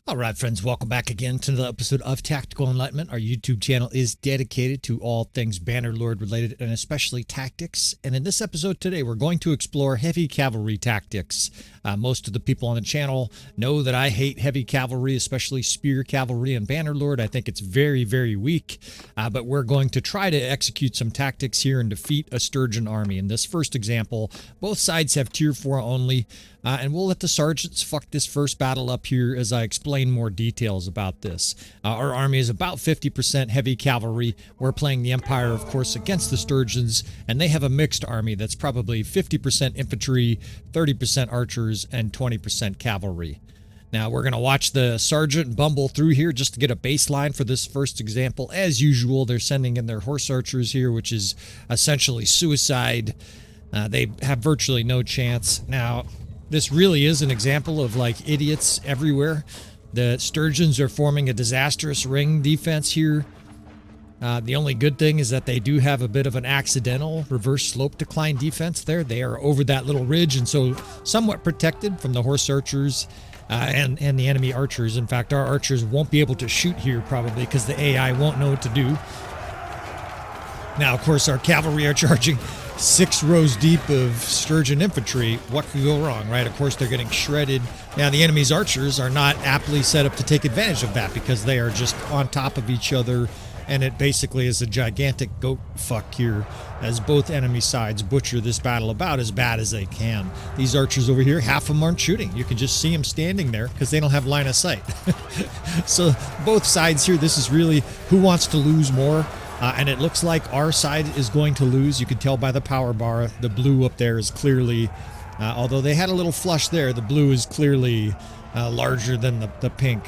All right, friends, welcome back again to another episode of Tactical Enlightenment. Our YouTube channel is dedicated to all things Bannerlord related and especially tactics. And in this episode today, we're going to explore heavy cavalry tactics. Most of the people on the channel know that I hate heavy cavalry, especially spear cavalry and Bannerlord. I think it's very, very weak. But we're going to try to execute some tactics here and defeat a Sturgeon army. In this first example, both sides have tier 4 only. And we'll let the sergeants fuck this first battle up here as I explain more details about this. Our army is about 50% heavy cavalry. We're playing the Empire, of course, against the Sturgeons, and they have a mixed army that's probably 50% infantry, 30% archers, and 20% cavalry. Now, we're going to watch the sergeant bumble through here just to get a baseline for this first example. As usual, they're sending in their horse archers here, which is essentially suicide. They have virtually no chance. Now, this really is an example of like idiots everywhere. The Sturgeons are forming a disastrous ring defense here. The only good thing is that they do have a bit of an accidental reverse slope decline defense there. They are over that little ridge and so somewhat protected from the horse archers and the enemy archers. In fact, our archers won't be able to shoot here probably because the AI won't know what to do. Now, of course, our cavalry are charging 6 rows deep of Sturgeon infantry. What could go wrong, right? Of course, they're getting shredded. Now, the enemy's archers are not aptly set up to take advantage of that because they are just on top of each other, and it basically is a gigantic goat fuck here as both enemy sides butcher this battle about as bad as they can. These archers over here, half of them aren't shooting. You can just see them standing there because they don't have line of sight. So both sides here, this is really who wants to lose more. And it looks like our side is going to lose. You can tell by the power bar. The blue up there is clearly, although they had a little flush there, the blue is clearly larger than the pink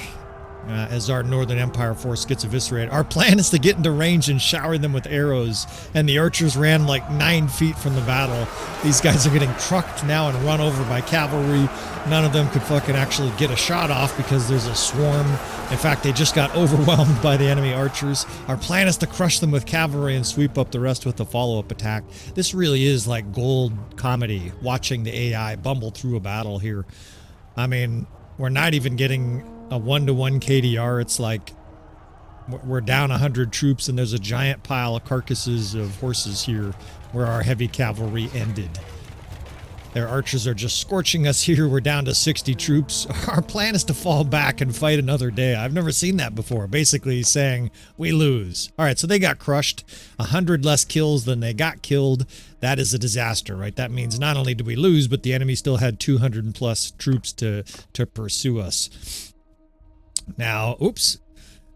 as our Northern Empire force gets eviscerated. Our plan is to get into range and shower them with arrows. And the archers ran like 9 feet from the battle. These guys are getting trucked now and run over by cavalry. None of them could fucking actually get a shot off because there's a swarm. In fact, they just got overwhelmed by the enemy archers. Our plan is to crush them with cavalry and sweep up the rest with a follow-up attack. This really is like gold comedy, watching the AI bumble through a battle here. I mean, we're not even getting a 1-to-1 KDR. It's like we're down 100 troops and there's a giant pile of carcasses of horses here where our heavy cavalry ended. Their archers are just scorching us here. We're down to 60 troops. Our plan is to fall back and fight another day. I've never seen that before. Basically saying we lose. All right, so they got crushed. 100 less kills than they got killed. That is a disaster, right? That means not only did we lose, but the enemy still had 200 plus troops to pursue us. Now, oops.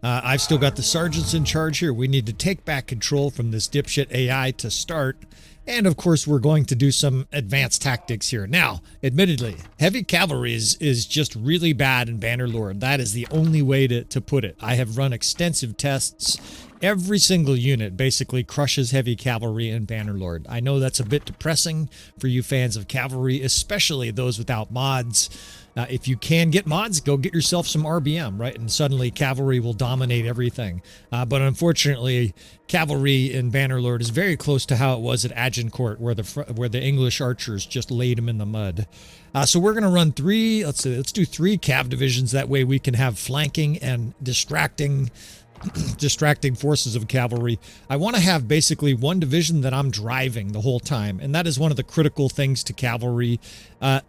I've still got the sergeants in charge here. We need to take back control from this dipshit AI to start. And of course, we're going to do some advanced tactics here. Now, admittedly, heavy cavalry is just really bad in Bannerlord. That is the only way to put it. I have run extensive tests. Every single unit basically crushes heavy cavalry in Bannerlord. I know that's a bit depressing for you fans of cavalry, especially those without mods. If you can get mods, go get yourself some RBM, right? And suddenly cavalry will dominate everything. But unfortunately, cavalry in Bannerlord is very close to how it was at Agincourt, where the English archers just laid them in the mud. So we're going to run 3, let's do 3 cav divisions. That way we can have flanking and distracting forces of cavalry. I want to have basically one division that I'm driving the whole time, and that is one of the critical things to cavalry.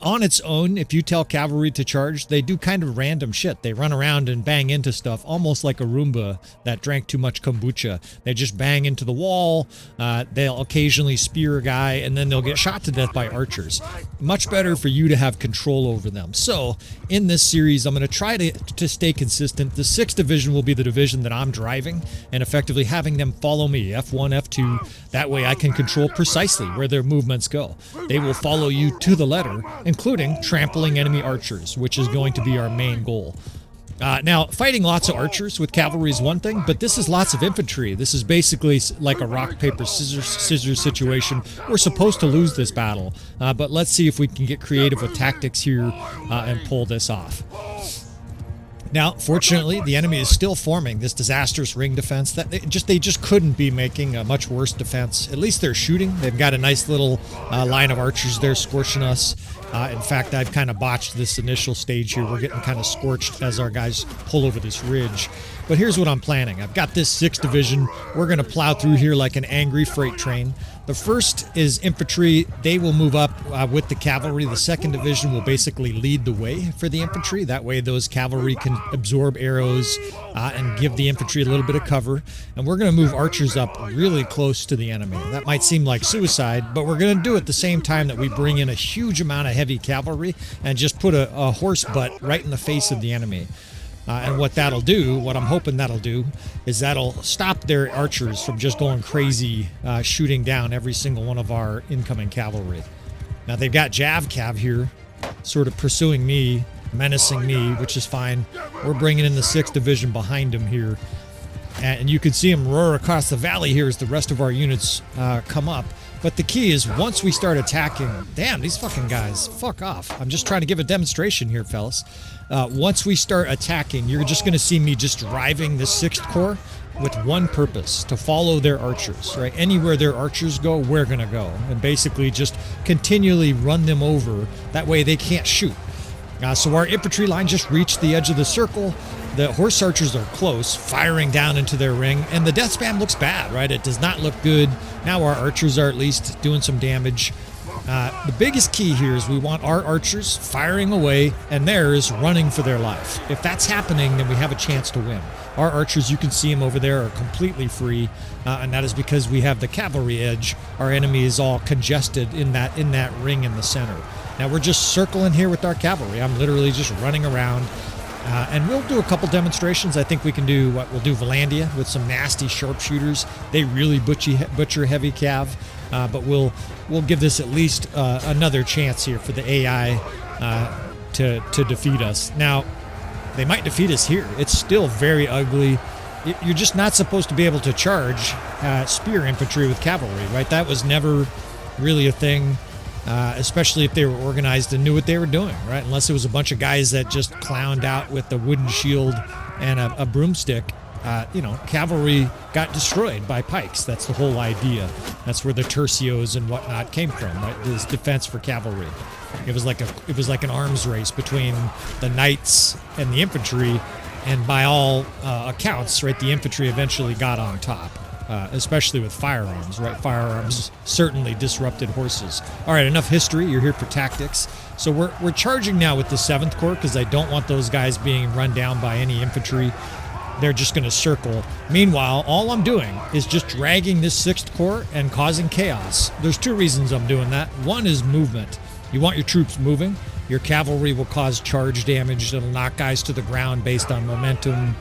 On its own, if you tell cavalry to charge, they do kind of random shit. They run around and bang into stuff, almost like a Roomba that drank too much kombucha. They just bang into the wall, they'll occasionally spear a guy, and then they'll get shot to death by archers. Much better for you to have control over them. So, in this series, I'm going to try to stay consistent. The 6th division will be the division that I'm driving, and effectively having them follow me, F1, F2. That way I can control precisely where their movements go. They will follow you to the letter, including trampling enemy archers, which is going to be our main goal. Now, fighting lots of archers with cavalry is one thing, but this is lots of infantry. This is basically like a rock, paper, scissors situation. We're supposed to lose this battle, but let's see if we can get creative with tactics here and pull this off. Now, fortunately, the enemy is still forming this disastrous ring defense that they just couldn't be making a much worse defense. At least they're shooting. They've got a nice little line of archers there scorching us. In fact, I've kind of botched this initial stage here. We're getting kind of scorched as our guys pull over this ridge. But here's what I'm planning. I've got this 6th Division. We're going to plow through here like an angry freight train. The 1st is infantry. They will move up with the cavalry. The 2nd Division will basically lead the way for the infantry. That way those cavalry can absorb arrows and give the infantry a little bit of cover. And we're going to move archers up really close to the enemy. That might seem like suicide, but we're going to do it at the same time that we bring in a huge amount of heavy cavalry and just put a horse butt right in the face of the enemy. And what that'll do, what I'm hoping that'll do, is that'll stop their archers from just going crazy, shooting down every single one of our incoming cavalry. Now they've got Javcav here, sort of pursuing me, menacing me, which is fine. We're bringing in the 6th Division behind him here. And you can see him roar across the valley here as the rest of our units come up. But the key is once we start attacking, damn, these fucking guys, fuck off. I'm just trying to give a demonstration here, fellas. Once we start attacking, you're just going to see me just driving the 6th Corps with one purpose, to follow their archers, right? Anywhere their archers go, we're going to go. And basically just continually run them over. That way they can't shoot. So our infantry line just reached the edge of the circle. The horse archers are close, firing down into their ring, and the death spam looks bad, right? It does not look good. Now our archers are at least doing some damage. The biggest key here is we want our archers firing away and theirs running for their life. If that's happening, then we have a chance to win. Our archers, you can see them over there, are completely free, and that is because we have the cavalry edge. Our enemy is all congested in that ring in the center. Now we're just circling here with our cavalry. I'm literally just running around. And we'll do a couple demonstrations. I think we can do what we'll do Vlandia with some nasty sharpshooters. They really butcher heavy cav, but we'll give this at least another chance here for the AI to defeat us. Now, they might defeat us here. It's still very ugly. You're just not supposed to be able to charge spear infantry with cavalry, right? That was never really a thing. Especially if they were organized and knew what they were doing, right? Unless it was a bunch of guys that just clowned out with a wooden shield and a broomstick. Cavalry got destroyed by pikes. That's the whole idea. That's where the tercios and whatnot came from, right? This defense for cavalry. It was like an arms race between the knights and the infantry, and by all accounts, right, the infantry eventually got on top. Especially with firearms, right? Firearms certainly disrupted horses. All right, enough history. You're here for tactics. So we're charging now with the 7th Corps because I don't want those guys being run down by any infantry. They're just going to circle. Meanwhile, all I'm doing is just dragging this 6th Corps and causing chaos. There's 2 reasons I'm doing that. One is movement. You want your troops moving. Your cavalry will cause charge damage. It'll knock guys to the ground based on momentum,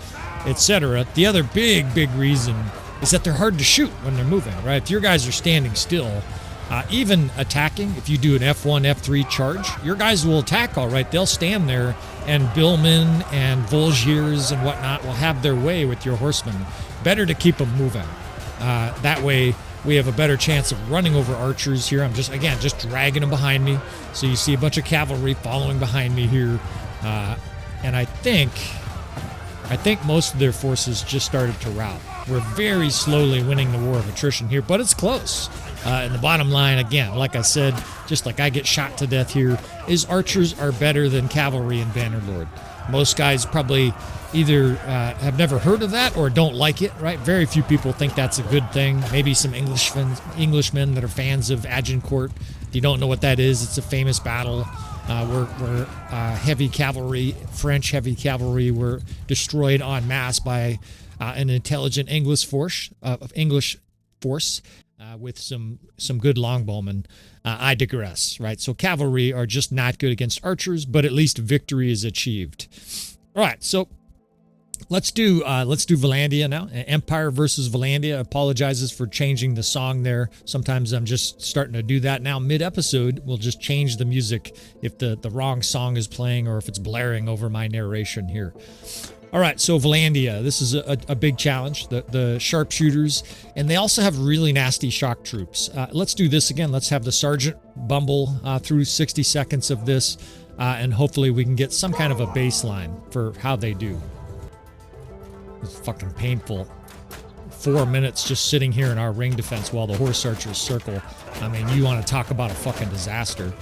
etc. The other big reason is that they're hard to shoot when they're moving, right? If your guys are standing still, even attacking, if you do an F1, F3 charge, your guys will attack all right. They'll stand there, and Billmen and Volgiers and whatnot will have their way with your horsemen. Better to keep them moving. That way, we have a better chance of running over archers here. I'm just dragging them behind me. So you see a bunch of cavalry following behind me here. And I think most of their forces just started to rout. We're very slowly winning the war of attrition here, but it's close. And the bottom line, again, like I said, just like I get shot to death here, is archers are better than cavalry in Bannerlord. Most guys probably either have never heard of that or don't like it, right? Very few people think that's a good thing. Maybe some Englishmen that are fans of Agincourt. If you don't know what that is, it's a famous battle where heavy cavalry, French heavy cavalry, were destroyed en masse by an intelligent English force with some good longbowmen. I digress, right? So cavalry are just not good against archers, but at least victory is achieved. All right, so let's do Vlandia now. Empire versus Vlandia. Apologizes for changing the song there. Sometimes I'm just starting to do that now. Mid-episode, we'll just change the music if the wrong song is playing or if it's blaring over my narration here. All right, so Vlandia, this is a big challenge, the sharpshooters, and they also have really nasty shock troops. Let's do this again. Let's have the Sergeant bumble through 60 seconds of this. and hopefully we can get some kind of a baseline for how they do. It's fucking painful. 4 minutes just sitting here in our ring defense while the horse archers circle. I mean, you want to talk about a fucking disaster.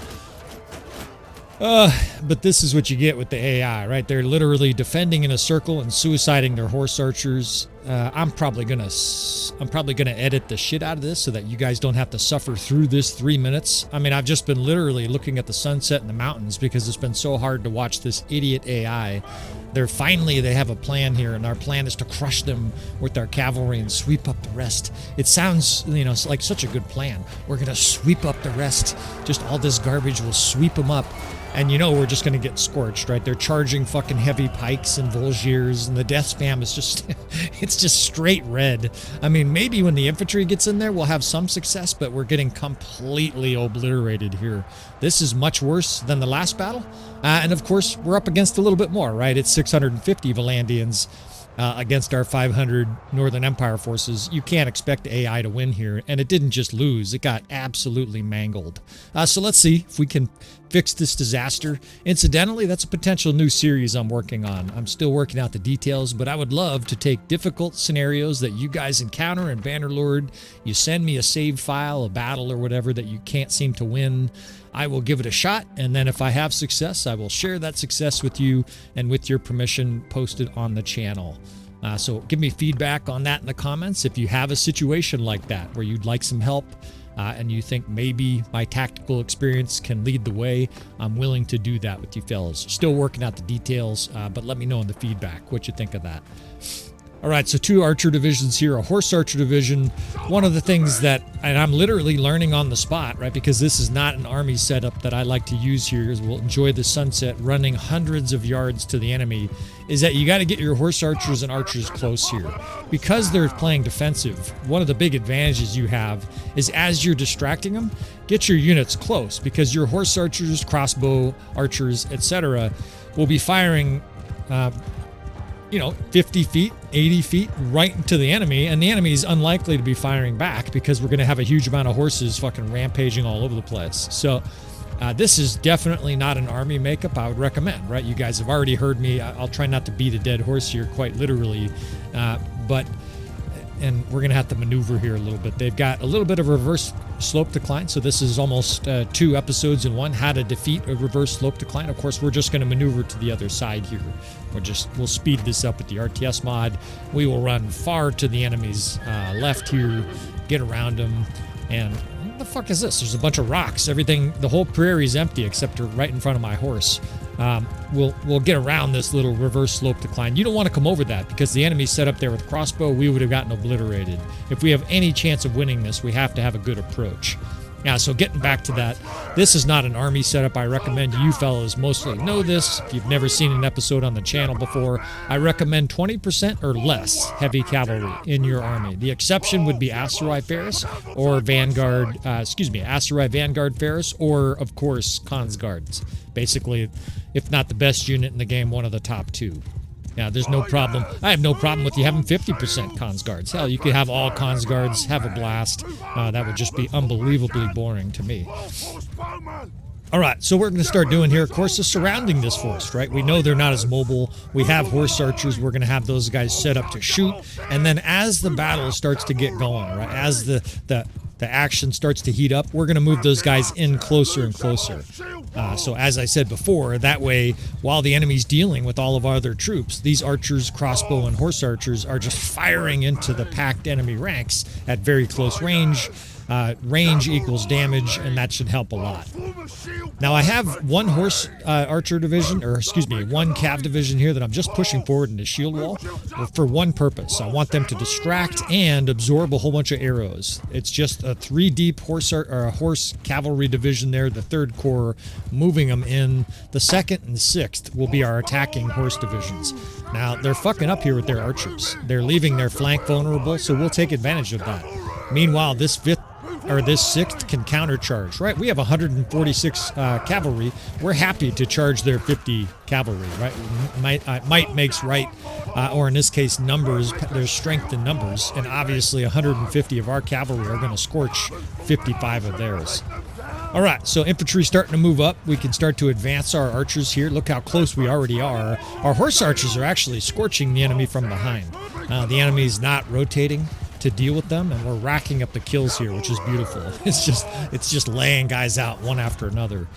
But this is what you get with the AI, right? They're literally defending in a circle and suiciding their horse archers. I'm probably gonna edit the shit out of this so that you guys don't have to suffer through this 3 minutes. I mean, I've just been literally looking at the sunset and the mountains because it's been so hard to watch this idiot AI. They have a plan here, and our plan is to crush them with our cavalry and sweep up the rest. It sounds, like such a good plan. We're gonna sweep up the rest. Just all this garbage will sweep them up. And we're just going to get scorched, right? They're charging fucking heavy pikes and Volgiers, and the death spam is just, it's just straight red. I mean, maybe when the infantry gets in there, we'll have some success, but we're getting completely obliterated here. This is much worse than the last battle. And of course, we're up against a little bit more, right? It's 650 Vlandians against our 500 Northern Empire forces. You can't expect AI to win here, and it didn't just lose, it got absolutely mangled. So let's see if we can fix this disaster. Incidentally, that's a potential new series I'm working on. I'm still working out the details, but I would love to take difficult scenarios that you guys encounter in Bannerlord. You send me a save file, a battle or whatever that you can't seem to win. I will give it a shot, and then if I have success, I will share that success with you, and with your permission, post it on the channel. So give me feedback on that in the comments if you have a situation like that where you'd like some help and you think maybe my tactical experience can lead the way. I'm willing to do that with you fellas. Still working out the details, but let me know in the feedback what you think of that. All right, so 2 archer divisions here, a horse archer division. One of the things that, and I'm literally learning on the spot, right, because this is not an army setup that I like to use here, is we'll enjoy the sunset running hundreds of yards to the enemy, is that you got to get your horse archers and archers close here. Because they're playing defensive, one of the big advantages you have is as you're distracting them, get your units close, because your horse archers, crossbow archers, etc. will be firing 50 feet, 80 feet right into the enemy, and the enemy is unlikely to be firing back because we're going to have a huge amount of horses fucking rampaging all over the place. So this is definitely not an army makeup I would recommend, right? You guys have already heard me. I'll try not to beat a dead horse here quite literally, and we're going to have to maneuver here a little bit. They've got a little bit of reverse slope decline, so this is almost 2 episodes in one, how to defeat a reverse slope decline. Of course, we're just going to maneuver to the other side here. We'll speed this up with the RTS mod. We will run far to the enemy's left here, get around them, and what the fuck is this? There's a bunch of rocks. The whole prairie's empty except right in front of my horse. We'll get around this little reverse slope decline. You don't want to come over that because the enemy's set up there with crossbow. We would have gotten obliterated. If we have any chance of winning this, we have to have a good approach. Now, so getting back to that, this is not an army setup. I recommend you fellows mostly know this. If you've never seen an episode on the channel before, I recommend 20% or less heavy cavalry in your army. The exception would be Asteroid Ferris or Asteroid Vanguard Ferris, or of course Khans Guards. Basically, if not the best unit in the game, one of the top 2. Yeah, there's no problem. I have no problem with you having 50% Khans Guards. Hell, you could have all Khans Guards, have a blast. That would just be unbelievably boring to me. All right, so what we're going to start doing here, of course, is surrounding this force, right? We know they're not as mobile. We have horse archers. We're going to have those guys set up to shoot. And then as the battle starts to get going, right, as the action starts to heat up, we're going to move those guys in closer and closer. So as I said before, that way, while the enemy's dealing with all of our other troops, these archers, crossbow, and horse archers are just firing into the packed enemy ranks at very close range. Range equals damage, and that should help a lot. Now I have one horse archer division, or excuse me, one cav division here that I'm just pushing forward into shield wall for one purpose. I want them to distract and absorb a whole bunch of arrows. It's just a 3 deep horse cavalry division there, the 3rd Corps, moving them in. The 2nd and 6th will be our attacking horse divisions. Now they're fucking up here with their archers. They're leaving their flank vulnerable, so we'll take advantage of that. Meanwhile, this 6th can countercharge, right? We have 146 cavalry. We're happy to charge their 50 cavalry, right? Might makes right, or in this case, numbers. There's strength in numbers, and obviously 150 of our cavalry are going to scorch 55 of theirs. All right, so infantry starting to move up. We can start to advance our archers here. Look how close we already are. Our horse archers are actually scorching the enemy from behind. The enemy's not rotating to deal with them, and we're racking up the kills here, which is beautiful. It's just laying guys out one after another.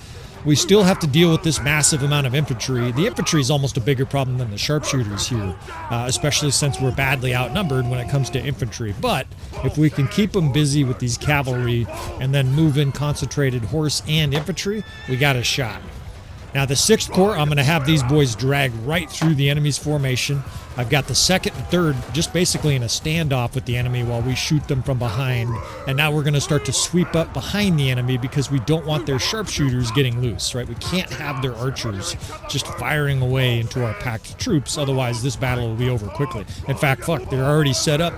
We still have to deal with this massive amount of infantry. The infantry is almost a bigger problem than the sharpshooters here, especially since we're badly outnumbered when it comes to infantry. But if we can keep them busy with these cavalry and then move in concentrated horse and infantry, we got a shot. Now the 6th Corps, I'm going to have these boys drag right through the enemy's formation. I've got the 2nd and 3rd just basically in a standoff with the enemy while we shoot them from behind. And now we're going to start to sweep up behind the enemy because we don't want their sharpshooters getting loose, right? We can't have their archers just firing away into our packed troops. Otherwise, this battle will be over quickly. In fact, fuck, they're already set up.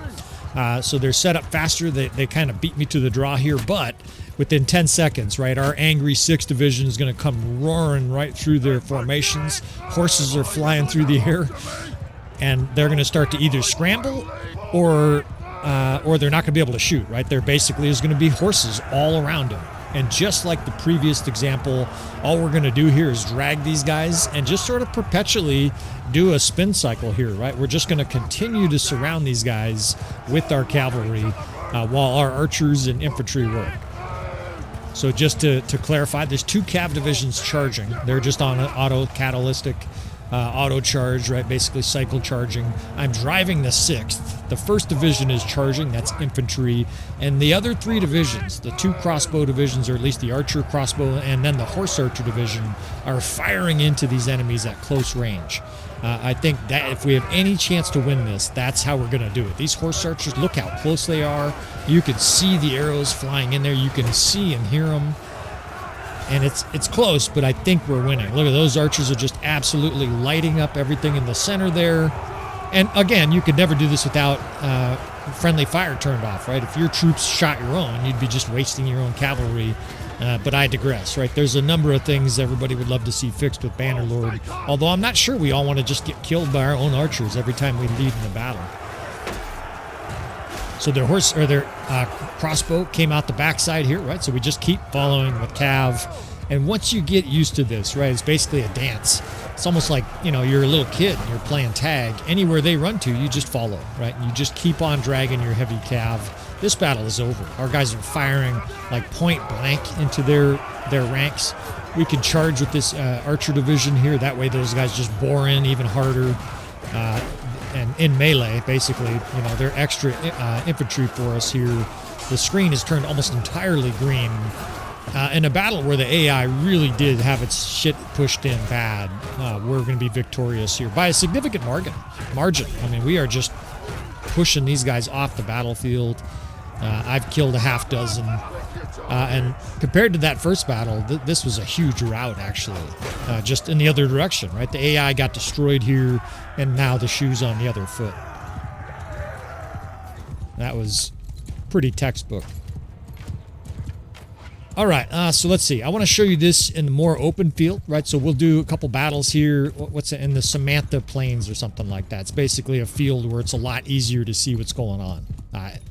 So they're set up faster. They kind of beat me to the draw here, but within 10 seconds, right, our angry 6th Division is going to come roaring right through their formations. Horses are flying through the air, and they're going to start to either scramble or they're not going to be able to shoot, right? There basically is going to be horses all around them. And just like the previous example, all we're going to do here is drag these guys and just sort of perpetually do a spin cycle here, right? We're just going to continue to surround these guys with our cavalry while our archers and infantry work. So just to clarify, there's 2 cav divisions charging. They're just on an auto-catalytic auto charge, right? Basically cycle charging. I'm driving the 6th. The 1st division is charging, that's infantry. And the other 3 divisions, the 2 crossbow divisions, or at least the archer crossbow, and then the horse archer division, are firing into these enemies at close range. I think that if we have any chance to win this, that's how we're going to do it. These horse archers, look how close they are. You can see the arrows flying in there. You can see and hear them. And it's close, but I think we're winning. Look at those archers are just absolutely lighting up everything in the center there. And again, you could never do this without friendly fire turned off, right? If your troops shot your own, you'd be just wasting your own cavalry. But I digress, right? There's a number of things everybody would love to see fixed with Bannerlord. Although I'm not sure we all want to just get killed by our own archers every time we lead in the battle. So their horse or their crossbow came out the backside here, right? So we just keep following with cav. And once you get used to this, right, it's basically a dance. It's almost like, you know, you're a little kid and you're playing tag. Anywhere they run to, you just follow, right? And you just keep on dragging your heavy cav. This battle is over. Our guys are firing like point blank into their ranks. We can charge with this archer division here. That way those guys just bore in even harder. And in melee, basically, you know, they're extra infantry for us here. The screen is turned almost entirely green. In a battle where the AI really did have its shit pushed in bad, we're going to be victorious here by a significant margin. I mean, we are just pushing these guys off the battlefield. I've killed a half dozen. And compared to that first battle, this was a huge rout, actually, just in the other direction, right? The AI got destroyed here, and now the shoe's on the other foot. That was pretty textbook. All right, so let's see. I want to show you this in the more open field, right? So we'll do a couple battles here. What's it, in the Samantha Plains or something like that. It's basically a field where it's a lot easier to see what's going on.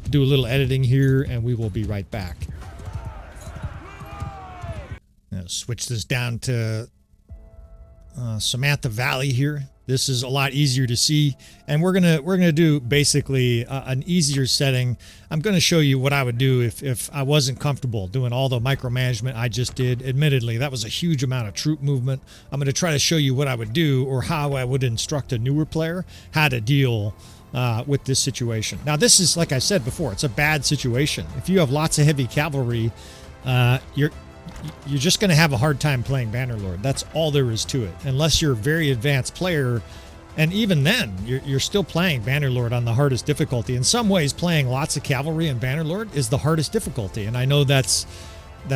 Do a little editing here, and we will be right back. Now, switch this down to Samantha Valley here. This is a lot easier to see, and we're gonna do basically an easier setting. I'm gonna show you what I would do if I wasn't comfortable doing all the micromanagement I just did. Admittedly, that was a huge amount of troop movement. I'm gonna try to show you what I would do, or how I would instruct a newer player how to deal with this situation. Now, this is, like I said before, it's a bad situation. If you have lots of heavy cavalry, you're just going to have a hard time playing Bannerlord. That's all there is to it. Unless you're a very advanced player, and even then, you're still playing Bannerlord on the hardest difficulty. In some ways, playing lots of cavalry in Bannerlord is the hardest difficulty, and I know that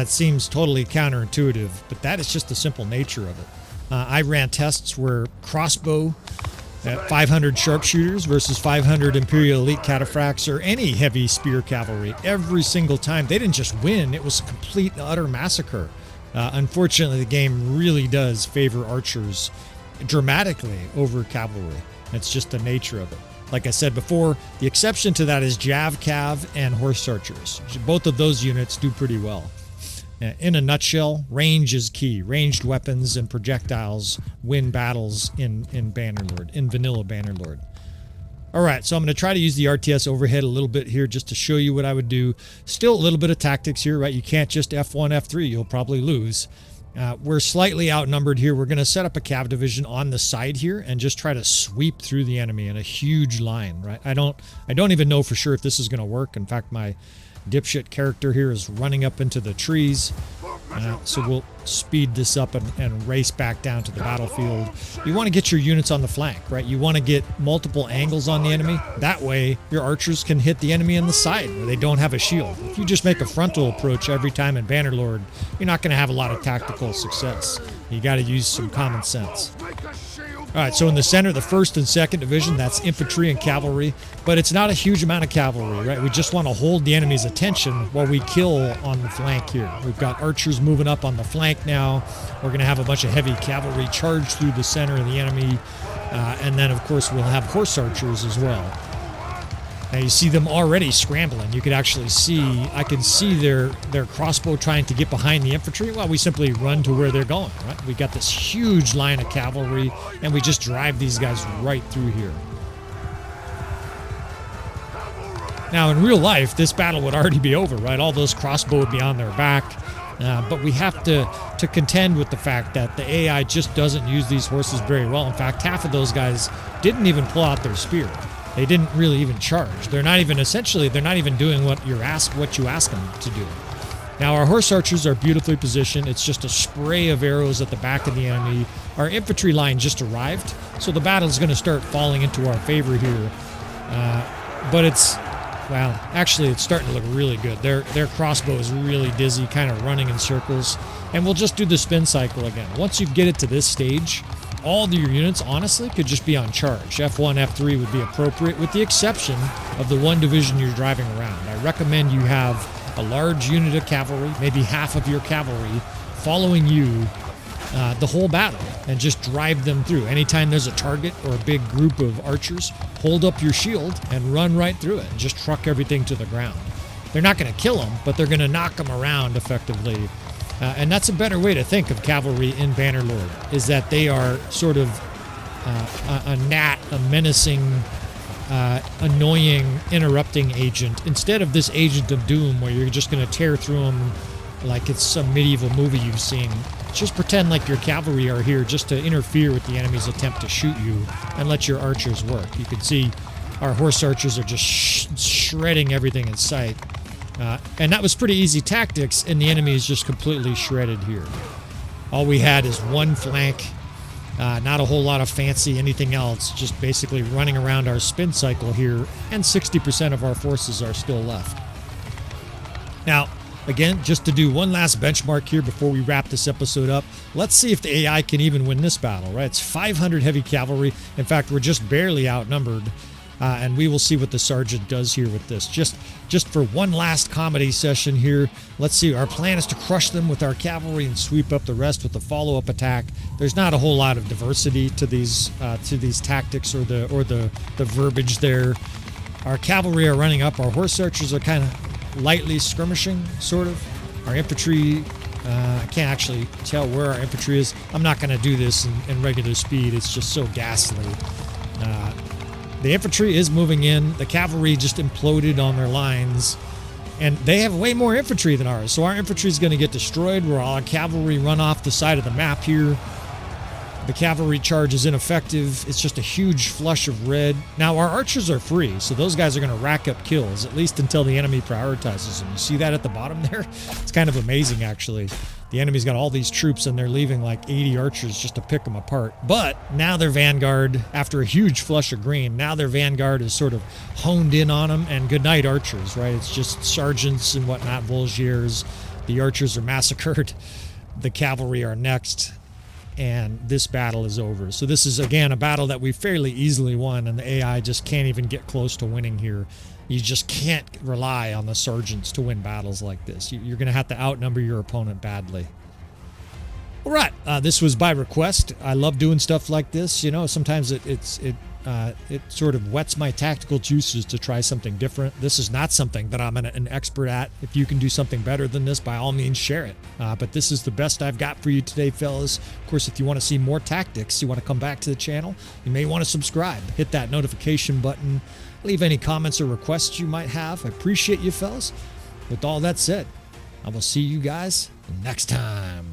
seems totally counterintuitive, but that is just the simple nature of it. I ran tests where crossbow at 500 sharpshooters versus 500 Imperial Elite cataphracts or any heavy spear cavalry. Every single time, they didn't just win, it was a complete and utter massacre. Unfortunately, the game really does favor archers dramatically over cavalry. It's just the nature of it. Like I said before, the exception to that is Jav Cav and horse archers. Both of those units do pretty well. In a nutshell, range is key. Ranged weapons and projectiles win battles in Bannerlord, in vanilla Bannerlord. All right, so I'm going to try to use the RTS overhead a little bit here just to show you what I would do. Still a little bit of tactics here, right? You can't just F1, F3. You'll probably lose. We're slightly outnumbered here. We're going to set up a cav division on the side here and just try to sweep through the enemy in a huge line, right? I don't even know for sure if this is going to work. In fact, my dipshit character here is running up into the trees. So we'll speed this up and race back down to the battlefield. You want to get your units on the flank, right? You want to get multiple angles on the enemy. That way, your archers can hit the enemy on the side where they don't have a shield. If you just make a frontal approach every time in Bannerlord, you're not going to have a lot of tactical success. You got to use some common sense. All right, so in the center, the 1st and 2nd Division, that's infantry and cavalry, but it's not a huge amount of cavalry, right? We just want to hold the enemy's attention while we kill on the flank here. We've got archers moving up on the flank now. We're going to have a bunch of heavy cavalry charge through the center of the enemy, and then, of course, we'll have horse archers as well. Now you see them already scrambling. You could actually see, I can see their crossbow trying to get behind the infantry. Well, we simply run to where they're going, right? We got this huge line of cavalry, and we just drive these guys right through here. Now, in real life, this battle would already be over, right? All those crossbow would be on their back. But we have to contend with the fact that the AI just doesn't use these horses very well. In fact, half of those guys didn't even pull out their spear. They didn't really even charge. They're not even doing what you ask them to do. Now our horse archers are beautifully positioned. It's just a spray of arrows at the back of the enemy. Our infantry line just arrived, so the battle is going to start falling into our favor here. But it's starting to look really good. Their crossbow is really dizzy, kind of running in circles. And we'll just do the spin cycle again. Once you get it to this stage, all of your units, honestly, could just be on charge. F1, F3 would be appropriate, with the exception of the 1 division you're driving around. I recommend you have a large unit of cavalry, maybe half of your cavalry, following you the whole battle, and just drive them through. Anytime there's a target or a big group of archers, hold up your shield and run right through it, and just truck everything to the ground. They're not going to kill them, but they're going to knock them around effectively. And that's a better way to think of cavalry in Bannerlord, is that they are sort of a gnat, a menacing, annoying, interrupting agent, instead of this agent of doom where you're just going to tear through them like it's some medieval movie you've seen. Just pretend like your cavalry are here just to interfere with the enemy's attempt to shoot you, and let your archers work. You can see our horse archers are just shredding everything in sight. And that was pretty easy tactics, and the enemy is just completely shredded here. All we had is one flank, not a whole lot of fancy anything else, just basically running around our spin cycle here, and 60% of our forces are still left. Now, again, just to do one last benchmark here before we wrap this episode up, let's see if the AI can even win this battle, right? It's 500 heavy cavalry. In fact, we're just barely outnumbered. And we will see what the sergeant does here with this. Just for one last comedy session here, let's see. Our plan is to crush them with our cavalry and sweep up the rest with a follow-up attack. There's not a whole lot of diversity to these tactics or the verbiage there. Our cavalry are running up. Our horse archers are kind of lightly skirmishing, sort of. Our infantry, I can't actually tell where our infantry is. I'm not going to do this in regular speed. It's just so ghastly. The infantry is moving in. The cavalry just imploded on their lines. And they have way more infantry than ours. So our infantry is going to get destroyed. Where our cavalry run off the side of the map here. The cavalry charge is ineffective. It's just a huge flush of red. Now our archers are free. So those guys are going to rack up kills. At least until the enemy prioritizes them. You see that at the bottom there? It's kind of amazing actually. The enemy's got all these troops and they're leaving like 80 archers just to pick them apart. But now their vanguard, after a huge flush of green, now their vanguard is sort of honed in on them. And good night, archers, right? It's just sergeants and whatnot, Volgiers. The archers are massacred. The cavalry are next. And this battle is over. So this is, again, a battle that we fairly easily won, and the AI just can't even get close to winning here. You just can't rely on the sergeants to win battles like this. You're going to have to outnumber your opponent badly. All right, this was by request. I love doing stuff like this. You know, sometimes it It sort of whets my tactical juices to try something different. This is not something that I'm an expert at. If you can do something better than this, by all means share it. But this is the best I've got for you today, fellas. Of course, if you want to see more tactics, you want to come back to the channel, you may want to subscribe. Hit that notification button. Leave any comments or requests you might have. I appreciate you, fellas. With all that said, I will see you guys next time.